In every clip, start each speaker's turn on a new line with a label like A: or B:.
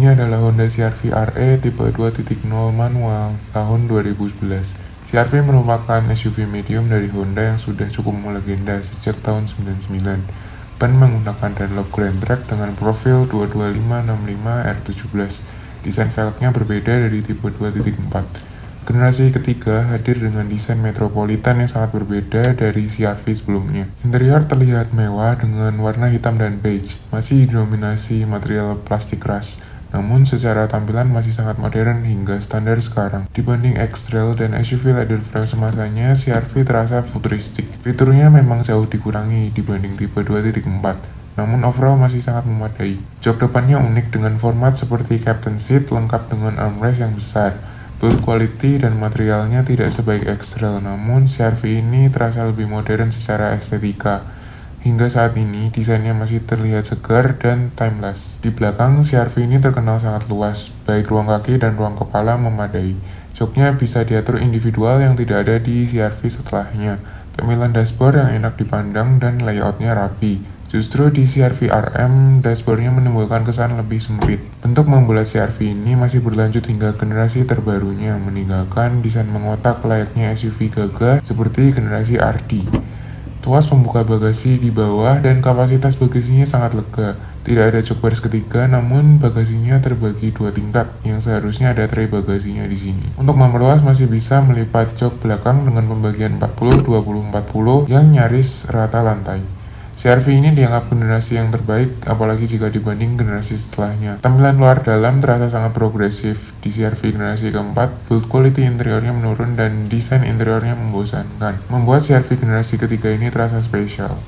A: Ini adalah Honda CR-V RE tipe 2.0 manual tahun 2011. CR-V merupakan SUV medium dari Honda yang sudah cukup melegenda sejak tahun 99. Ban menggunakan Dunlop Grand Track dengan profil 22565 R17. Desain velgnya berbeda dari tipe 2.4. Generasi ketiga hadir dengan desain metropolitan yang sangat berbeda dari CR-V sebelumnya. Interior terlihat mewah dengan warna hitam dan beige, masih didominasi material plastik keras. Namun secara tampilan masih sangat modern hingga standar sekarang. Dibanding X-Trail dan SUV leather frame semasanya, CR-V terasa futuristik. Fiturnya memang jauh dikurangi dibanding tipe 2.4. Namun overall masih sangat memadai. Jok depannya unik dengan format seperti captain seat lengkap dengan armrest yang besar. Build quality dan materialnya tidak sebaik X-Trail, namun CR-V ini terasa lebih modern secara estetika. Hingga saat ini, desainnya masih terlihat segar dan timeless. Di belakang, CR-V ini terkenal sangat luas, baik ruang kaki dan ruang kepala memadai. Joknya bisa diatur individual yang tidak ada di CR-V setelahnya. Tampilan dashboard yang enak dipandang dan layoutnya rapi. Justru di CR-V RM, dashboardnya menimbulkan kesan lebih sempit. Bentuk membulat CR-V ini masih berlanjut hingga generasi terbarunya, meninggalkan desain mengotak layaknya SUV gagah seperti generasi RD. Tuas pembuka bagasi di bawah dan kapasitas bagasinya sangat lega. Tidak ada jok baris ketiga, namun bagasinya terbagi dua tingkat, yang seharusnya ada tray bagasinya di sini. Untuk memperluas masih bisa melipat jok belakang dengan pembagian 40-20-40 yang nyaris rata lantai. CR-V ini dianggap generasi yang terbaik, apalagi jika dibanding generasi setelahnya. Tampilan luar dalam terasa sangat progresif. Di CR-V generasi keempat, build quality interiornya menurun dan desain interiornya membosankan, membuat CR-V generasi ketiga ini terasa spesial.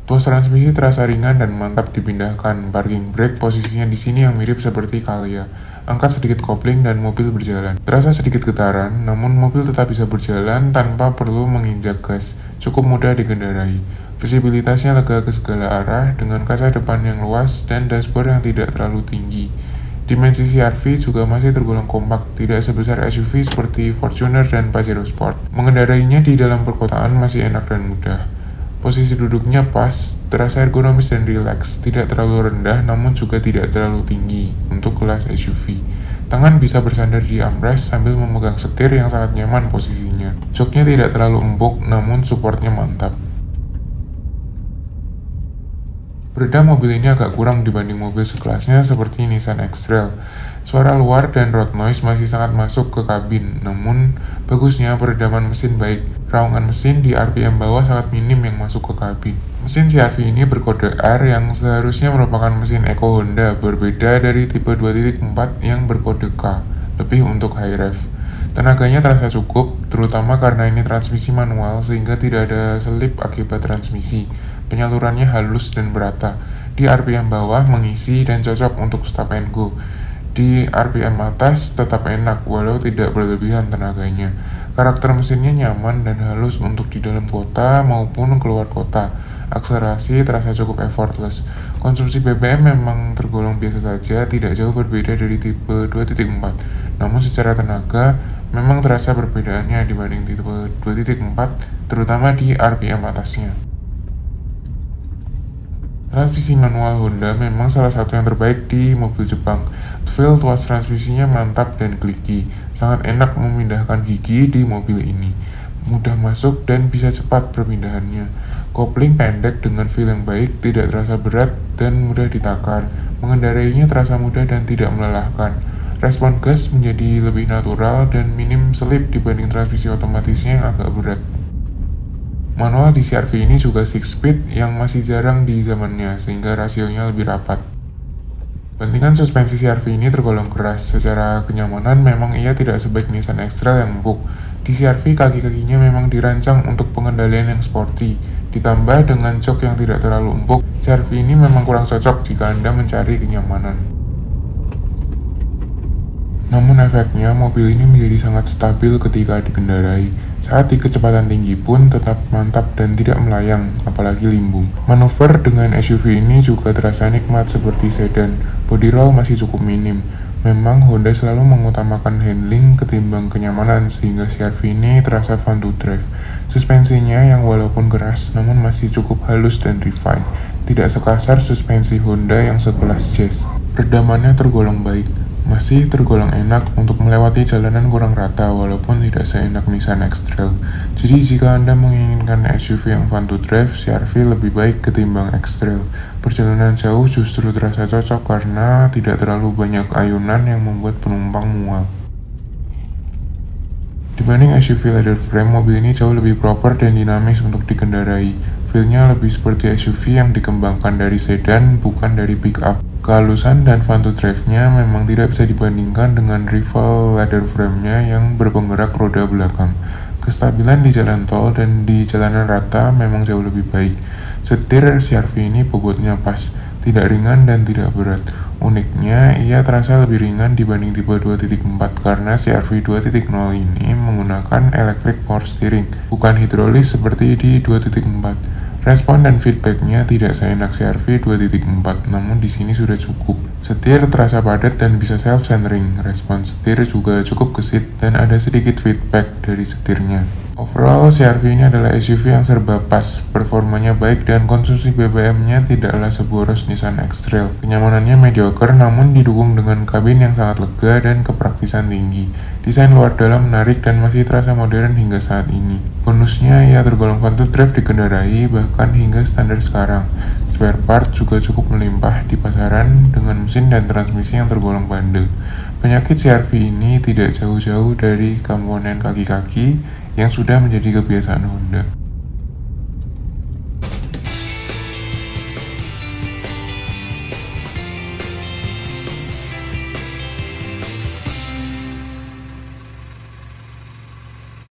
A: Tuas transmisi terasa ringan dan mantap dipindahkan. Parking brake posisinya di sini yang mirip seperti Calya. Angkat sedikit kopling dan mobil berjalan. Terasa sedikit getaran, namun mobil tetap bisa berjalan tanpa perlu menginjak gas. Cukup mudah dikendarai. Visibilitasnya lega ke segala arah dengan kaca depan yang luas dan dashboard yang tidak terlalu tinggi. Dimensi CR-V juga masih tergolong kompak, tidak sebesar SUV seperti Fortuner dan Pajero Sport. Mengendarainya di dalam perkotaan masih enak dan mudah. Posisi duduknya pas, terasa ergonomis dan rileks, tidak terlalu rendah namun juga tidak terlalu tinggi untuk kelas SUV. Tangan bisa bersandar di armrest sambil memegang setir yang sangat nyaman posisinya. Joknya tidak terlalu empuk namun supportnya mantap. Peredam mobil ini agak kurang dibanding mobil sekelasnya seperti Nissan X-Trail. Suara luar dan road noise masih sangat masuk ke kabin, namun bagusnya peredaman mesin baik. Raungan mesin di RPM bawah sangat minim yang masuk ke kabin. Mesin CR-V ini berkode R yang seharusnya merupakan mesin Eco Honda, berbeda dari tipe 2.4 yang berkode K, lebih untuk high rev. Tenaganya terasa cukup, terutama karena ini transmisi manual sehingga tidak ada selip akibat transmisi. Penyalurannya halus dan berata. Di RPM bawah mengisi dan cocok untuk stop and go. Di RPM atas tetap enak walau tidak berlebihan tenaganya. Karakter mesinnya nyaman dan halus untuk di dalam kota maupun keluar kota. Akselerasi terasa cukup effortless. Konsumsi BBM memang tergolong biasa saja, tidak jauh berbeda dari tipe 2.4. Namun secara tenaga memang terasa perbedaannya dibanding tipe 2.4, terutama di RPM atasnya. Transmisi manual Honda memang salah satu yang terbaik di mobil Jepang. Feel tuas transmisinya mantap dan kliki. Sangat enak memindahkan gigi di mobil ini. Mudah masuk dan bisa cepat perpindahannya. Kopling pendek dengan feel yang baik, tidak terasa berat dan mudah ditakar. Mengendarainya terasa mudah dan tidak melelahkan. Respon gas menjadi lebih natural dan minim selip dibanding transmisi otomatisnya yang agak berat. Manual di CR-V ini juga 6-speed yang masih jarang di zamannya, sehingga rasionya lebih rapat. Bantingan suspensi CR-V ini tergolong keras. Secara kenyamanan memang ia tidak sebaik Nissan X-Trail yang empuk. Di CR-V kaki-kakinya memang dirancang untuk pengendalian yang sporty. Ditambah dengan jok yang tidak terlalu empuk, CR-V ini memang kurang cocok jika Anda mencari kenyamanan. Namun efeknya, mobil ini menjadi sangat stabil ketika dikendarai. Saat di kecepatan tinggi pun tetap mantap dan tidak melayang, apalagi limbung. Manuver dengan SUV ini juga terasa nikmat seperti sedan. Body roll masih cukup minim. Memang Honda selalu mengutamakan handling ketimbang kenyamanan, sehingga CR-V ini terasa fun to drive. Suspensinya yang walaupun keras, namun masih cukup halus dan refined. Tidak sekasar suspensi Honda yang sekelas Jazz. Redamannya tergolong baik. Masih tergolong enak untuk melewati jalanan kurang rata walaupun tidak seenak Nissan X-Trail. Jadi jika Anda menginginkan SUV yang fun to drive, CR-V lebih baik ketimbang X-Trail. Perjalanan jauh justru terasa cocok karena tidak terlalu banyak ayunan yang membuat penumpang mual. Dibanding SUV leather frame, mobil ini jauh lebih proper dan dinamis untuk dikendarai. Feel-nya lebih seperti SUV yang dikembangkan dari sedan, bukan dari pick-up. Kehalusan dan fun to drive-nya memang tidak bisa dibandingkan dengan rival leather frame-nya yang berpenggerak roda belakang. Kestabilan di jalan tol dan di jalanan rata memang jauh lebih baik. Setir CR-V ini bobotnya pas, tidak ringan dan tidak berat. Uniknya, ia terasa lebih ringan dibanding tipe 2.4 karena CR-V 2.0 ini menggunakan electric power steering, bukan hidrolis seperti di 2.4. Respon dan feedbacknya tidak seenak CR-V 2.4, namun di sini sudah cukup. Setir terasa padat dan bisa self-centering. Respon setir juga cukup gesit dan ada sedikit feedback dari setirnya. Overall, CR-V ini adalah SUV yang serba pas, performanya baik dan konsumsi BBM-nya tidaklah seboros Nissan X-Trail. Kenyamanannya mediocre namun didukung dengan kabin yang sangat lega dan kepraktisan tinggi. Desain luar dalam menarik dan masih terasa modern hingga saat ini. Bonusnya, ia tergolong fun to drive dikendarai bahkan hingga standar sekarang. Spare part juga cukup melimpah di pasaran dengan mesin dan transmisi yang tergolong bandel. Penyakit CR-V ini tidak jauh-jauh dari komponen kaki-kaki yang sudah menjadi kebiasaan Honda.